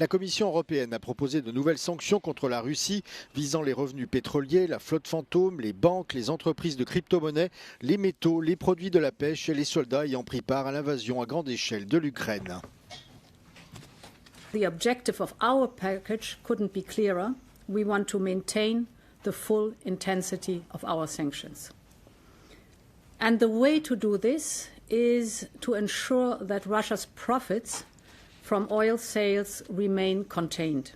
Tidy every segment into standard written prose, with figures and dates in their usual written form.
La Commission européenne a proposé de nouvelles sanctions contre la Russie visant les revenus pétroliers, la flotte fantôme, les banques, les entreprises de crypto-monnaies, les métaux, les produits de la pêche et les soldats ayant pris part à l'invasion à grande échelle de l'Ukraine. The objective of our package couldn't be clearer. We want to maintain the full intensity of our sanctions. And the way to do this is to ensure that Russia's profits from oil sales remain contained.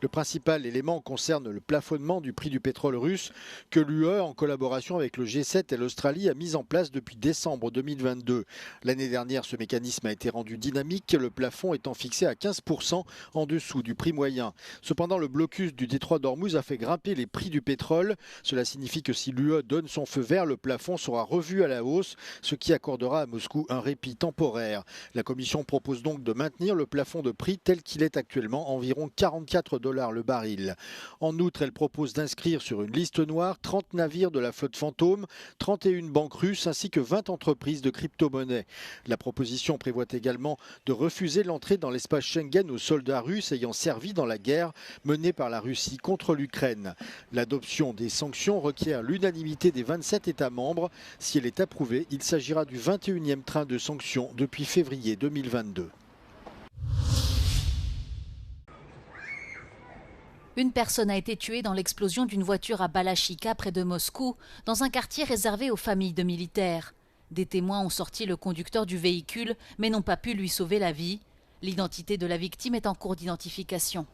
Le principal élément concerne le plafonnement du prix du pétrole russe que l'UE, en collaboration avec le G7 et l'Australie, a mis en place depuis décembre 2022. L'année dernière, ce mécanisme a été rendu dynamique, le plafond étant fixé à 15% en dessous du prix moyen. Cependant, le blocus du détroit d'Ormuz a fait grimper les prix du pétrole. Cela signifie que si l'UE donne son feu vert, le plafond sera revu à la hausse, ce qui accordera à Moscou un répit temporaire. La Commission propose donc de maintenir le plafond de prix tel qu'il est actuellement, environ 44 $ le baril. En outre, elle propose d'inscrire sur une liste noire 30 navires de la flotte fantôme, 31 banques russes ainsi que 20 entreprises de crypto-monnaies. La proposition prévoit également de refuser l'entrée dans l'espace Schengen aux soldats russes ayant servi dans la guerre menée par la Russie contre l'Ukraine. L'adoption des sanctions requiert l'unanimité des 27 États membres. Si elle est approuvée, il s'agira du 21e train de sanctions depuis février 2022. Une personne a été tuée dans l'explosion d'une voiture à Balachika, près de Moscou, dans un quartier réservé aux familles de militaires. Des témoins ont sorti le conducteur du véhicule, mais n'ont pas pu lui sauver la vie. L'identité de la victime est en cours d'identification.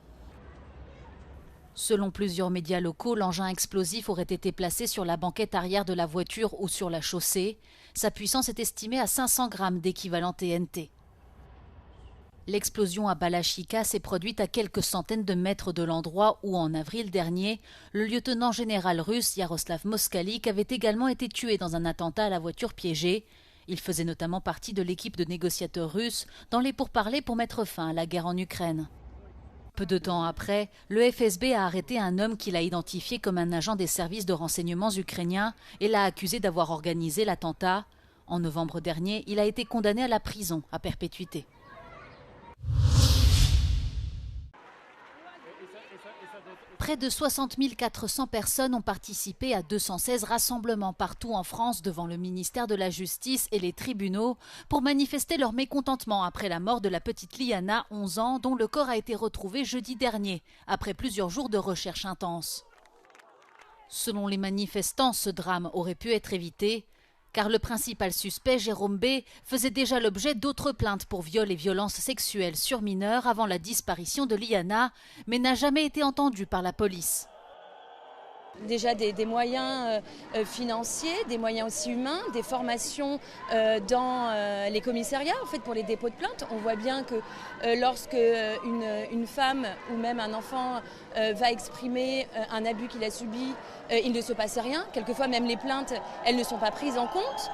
Selon plusieurs médias locaux, l'engin explosif aurait été placé sur la banquette arrière de la voiture ou sur la chaussée. Sa puissance est estimée à 500 grammes d'équivalent TNT. L'explosion à Balachika s'est produite à quelques centaines de mètres de l'endroit où, en avril dernier, le lieutenant-général russe Yaroslav Moskalik avait également été tué dans un attentat à la voiture piégée. Il faisait notamment partie de l'équipe de négociateurs russes dans les pourparlers pour mettre fin à la guerre en Ukraine. Peu de temps après, le FSB a arrêté un homme qu'il a identifié comme un agent des services de renseignements ukrainiens et l'a accusé d'avoir organisé l'attentat. En novembre dernier, il a été condamné à la prison à perpétuité. Près de 60 400 personnes ont participé à 216 rassemblements partout en France devant le ministère de la Justice et les tribunaux pour manifester leur mécontentement après la mort de la petite Liana, 11 ans, dont le corps a été retrouvé jeudi dernier, après plusieurs jours de recherche intense. Selon les manifestants, ce drame aurait pu être évité, car le principal suspect, Jérôme B., faisait déjà l'objet d'autres plaintes pour viol et violences sexuelles sur mineurs avant la disparition de Liana, mais n'a jamais été entendu par la police. Déjà des moyens financiers, des moyens aussi humains, des formations dans les commissariats en fait, pour les dépôts de plainte. On voit bien que lorsque une femme ou même un enfant va exprimer un abus qu'il a subi, il ne se passe rien. Quelquefois même les plaintes, elles ne sont pas prises en compte.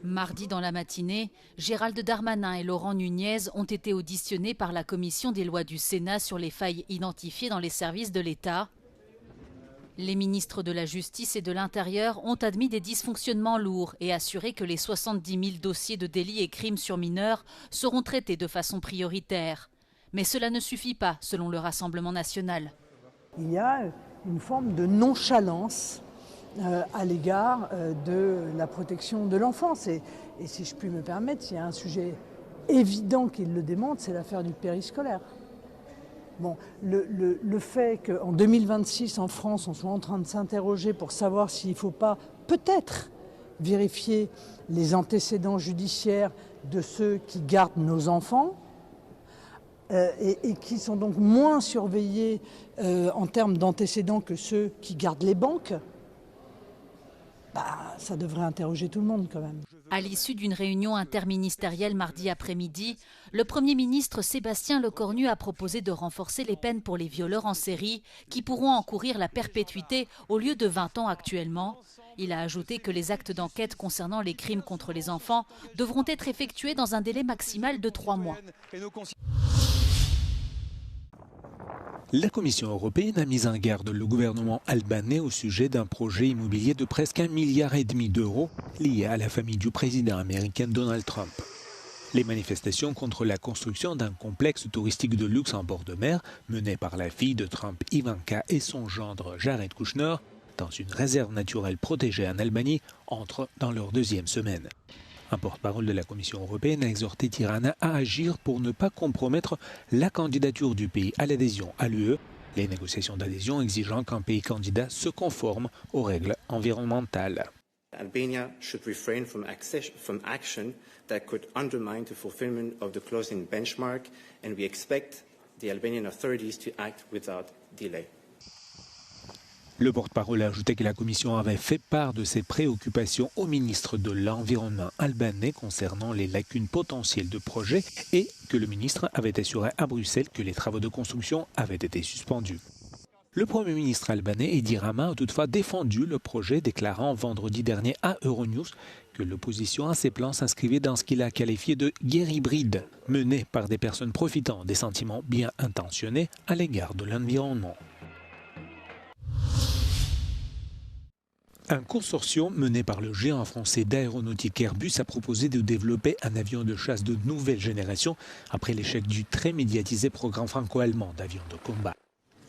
Mardi dans la matinée, Gérald Darmanin et Laurent Nunez ont été auditionnés par la commission des lois du Sénat sur les failles identifiées dans les services de l'État. Les ministres de la Justice et de l'Intérieur ont admis des dysfonctionnements lourds et assuré que les 70 000 dossiers de délits et crimes sur mineurs seront traités de façon prioritaire. Mais cela ne suffit pas, selon le Rassemblement national. Il y a une forme de nonchalance à l'égard de la protection de l'enfance. Et si je puis me permettre, il y a un sujet évident qui le démontre, c'est l'affaire du périscolaire. Bon, le fait qu'en 2026, en France, on soit en train de s'interroger pour savoir s'il ne faut pas peut-être vérifier les antécédents judiciaires de ceux qui gardent nos enfants et qui sont donc moins surveillés en termes d'antécédents que ceux qui gardent les banques, ça devrait interroger tout le monde quand même. À l'issue d'une réunion interministérielle mardi après-midi, le Premier ministre Sébastien Lecornu a proposé de renforcer les peines pour les violeurs en série qui pourront encourir la perpétuité au lieu de 20 ans actuellement. Il a ajouté que les actes d'enquête concernant les crimes contre les enfants devront être effectués dans un délai maximal de 3 mois. La Commission européenne a mis en garde le gouvernement albanais au sujet d'un projet immobilier de presque 1,5 milliard d'euros lié à la famille du président américain Donald Trump. Les manifestations contre la construction d'un complexe touristique de luxe en bord de mer, mené par la fille de Trump Ivanka et son gendre Jared Kushner, dans une réserve naturelle protégée en Albanie, entrent dans leur deuxième semaine. Un porte-parole de la Commission européenne a exhorté Tirana à agir pour ne pas compromettre la candidature du pays à l'adhésion à l'UE, les négociations d'adhésion exigeant qu'un pays candidat se conforme aux règles environnementales. Albania should refrain from action that could undermine the fulfillment of the closing benchmark, and we expect the Albanian authorities to act without delay. Le porte-parole a ajouté que la Commission avait fait part de ses préoccupations au ministre de l'Environnement albanais concernant les lacunes potentielles de projet et que le ministre avait assuré à Bruxelles que les travaux de construction avaient été suspendus. Le Premier ministre albanais Edi Rama a toutefois défendu le projet, déclarant vendredi dernier à Euronews que l'opposition à ces plans s'inscrivait dans ce qu'il a qualifié de guerre hybride, menée par des personnes profitant des sentiments bien intentionnés à l'égard de l'environnement. Un consortium mené par le géant français d'aéronautique Airbus a proposé de développer un avion de chasse de nouvelle génération après l'échec du très médiatisé programme franco-allemand d'avions de combat.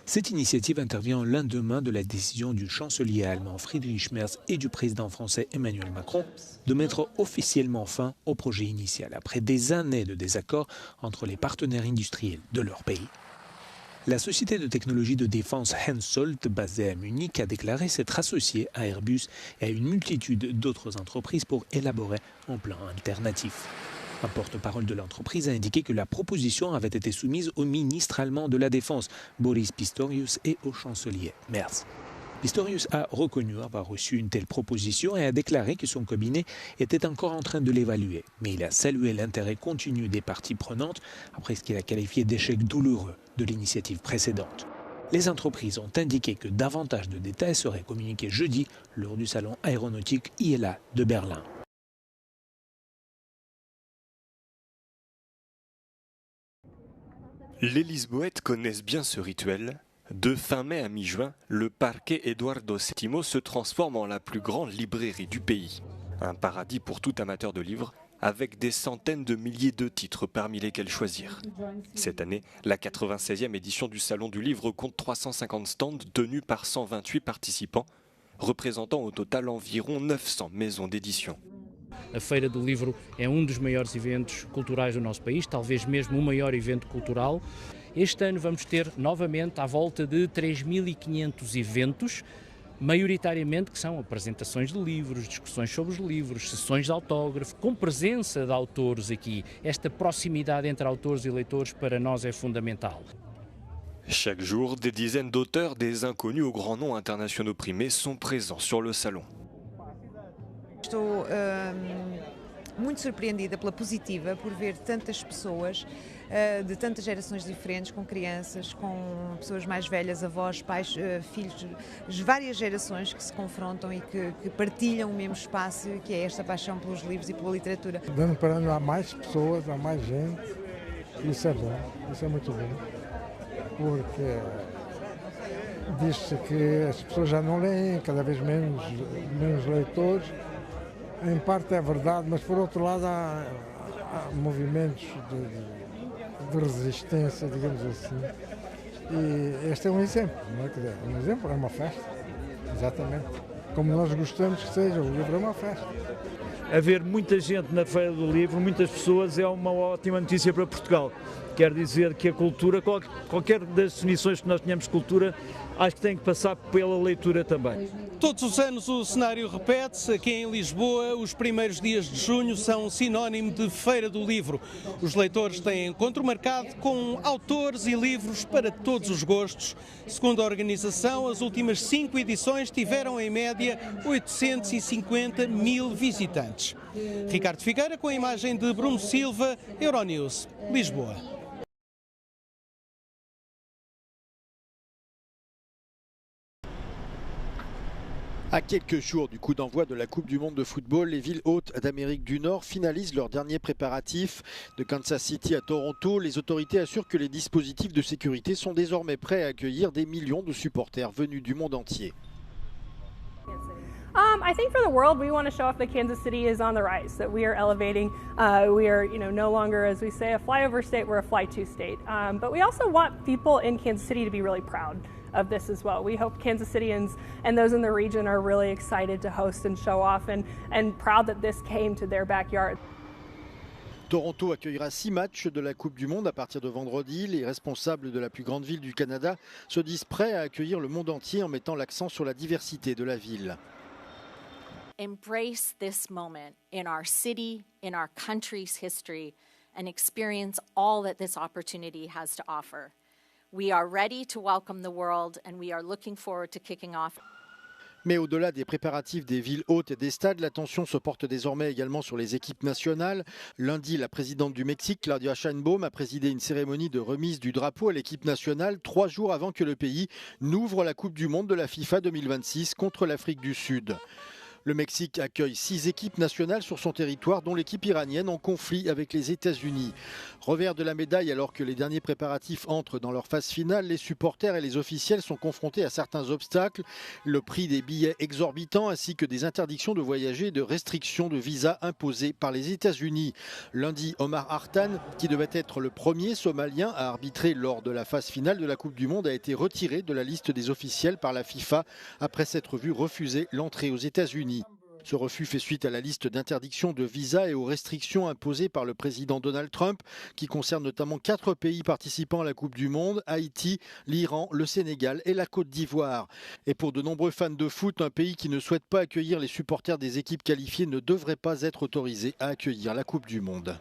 Cette initiative intervient au lendemain de la décision du chancelier allemand Friedrich Merz et du président français Emmanuel Macron de mettre officiellement fin au projet initial après des années de désaccords entre les partenaires industriels de leur pays. La société de technologie de défense Hensoldt, basée à Munich, a déclaré s'être associée à Airbus et à une multitude d'autres entreprises pour élaborer un plan alternatif. Un porte-parole de l'entreprise a indiqué que la proposition avait été soumise au ministre allemand de la Défense, Boris Pistorius, et au chancelier Merz. Pistorius a reconnu avoir reçu une telle proposition et a déclaré que son cabinet était encore en train de l'évaluer. Mais il a salué l'intérêt continu des parties prenantes après ce qu'il a qualifié d'échec douloureux de l'initiative précédente. Les entreprises ont indiqué que davantage de détails seraient communiqués jeudi lors du salon aéronautique ILA de Berlin. Les Lisboètes connaissent bien ce rituel. De fin mai à mi-juin, le parquet Eduardo VII se transforme en la plus grande librairie du pays. Un paradis pour tout amateur de livres, avec des centaines de milliers de titres parmi lesquels choisir. Cette année, la 96e édition du Salon du Livre compte 350 stands tenus par 128 participants, représentant au total environ 900 maisons d'édition. A Feira do Livro é dos maiores eventos culturais do nosso país, talvez mesmo o maior evento cultural. Este ano vamos ter novamente à volta de 3.500 eventos, maioritariamente que são apresentações de livros, discussões sobre os livros, sessões de autógrafo, com presença de autores aqui. Esta proximidade entre autores e leitores para nós é fundamental. Chaque jour, des dizaines d'auteurs, des inconnus aux grands noms internationaux primés sont présents sur le salon. Estou muito surpreendida pela positiva por ver tantas pessoas de tantas gerações diferentes, com crianças, com pessoas mais velhas, avós, pais, filhos, várias gerações que se confrontam e que partilham o mesmo espaço, que é esta paixão pelos livros e pela literatura. Dando para ano há mais pessoas, há mais gente, isso é bom, isso é muito bom, porque diz-se que as pessoas já não leem, cada vez menos leitores. Em parte é verdade, mas por outro lado há movimentos de resistência, digamos assim. E este é um exemplo, não é? Quer dizer, um exemplo é uma festa, exatamente. Como nós gostamos que seja, o livro é uma festa. Haver muita gente na Feira do Livro, muitas pessoas, é uma ótima notícia para Portugal. Quer dizer que a cultura, qualquer das definições que nós tenhamos de cultura, acho que tem que passar pela leitura também. Todos os anos o cenário repete-se. Aqui em Lisboa, os primeiros dias de junho são sinónimo de Feira do Livro. Os leitores têm encontro marcado com autores e livros para todos os gostos. Segundo a organização, as últimas 5 edições tiveram em média 850 mil visitantes. Ricardo Figueira com a imagem de Bruno Silva, Euronews, Lisboa. À quelques jours du coup d'envoi de la Coupe du Monde de football, les villes hôtes d'Amérique du Nord finalisent leurs derniers préparatifs. De Kansas City à Toronto, les autorités assurent que les dispositifs de sécurité sont désormais prêts à accueillir des millions de supporters venus du monde entier. I think for the world, we want to show off that Kansas City is on the rise, that we are elevating. We are, no longer, as we say, a flyover state, we're a fly-to state. But we also want people in Kansas City to be really proud of this as well. We hope Kansas Cityans and those in the region are really excited to host and show off and proud that this came to their backyard. Toronto accueillera 6 matchs de la Coupe du Monde à partir de vendredi. Les responsables de la plus grande ville du Canada se disent prêts à accueillir le monde entier en mettant l'accent sur la diversité de la ville. Embrace this moment in our city, in our country's history, and experience all that this opportunity has to offer. We are ready to welcome the world and we are looking forward to kicking off. Mais au-delà des préparatifs des villes hautes et des stades, l'attention se porte désormais également sur les équipes nationales. Lundi, la présidente du Mexique, Claudia Sheinbaum, a présidé une cérémonie de remise du drapeau à l'équipe nationale 3 jours avant que le pays n'ouvre la Coupe du Monde de la FIFA 2026 contre l'Afrique du Sud. Le Mexique accueille 6 équipes nationales sur son territoire, dont l'équipe iranienne en conflit avec les États-Unis. Revers de la médaille, alors que les derniers préparatifs entrent dans leur phase finale, les supporters et les officiels sont confrontés à certains obstacles. Le prix des billets exorbitant ainsi que des interdictions de voyager et de restrictions de visa imposées par les États-Unis. Lundi, Omar Hartan, qui devait être le premier Somalien à arbitrer lors de la phase finale de la Coupe du Monde, a été retiré de la liste des officiels par la FIFA après s'être vu refuser l'entrée aux États-Unis. Ce refus fait suite à la liste d'interdictions de visa et aux restrictions imposées par le président Donald Trump, qui concerne notamment 4 pays participants à la Coupe du Monde, Haïti, l'Iran, le Sénégal et la Côte d'Ivoire. Et pour de nombreux fans de foot, un pays qui ne souhaite pas accueillir les supporters des équipes qualifiées ne devrait pas être autorisé à accueillir la Coupe du Monde.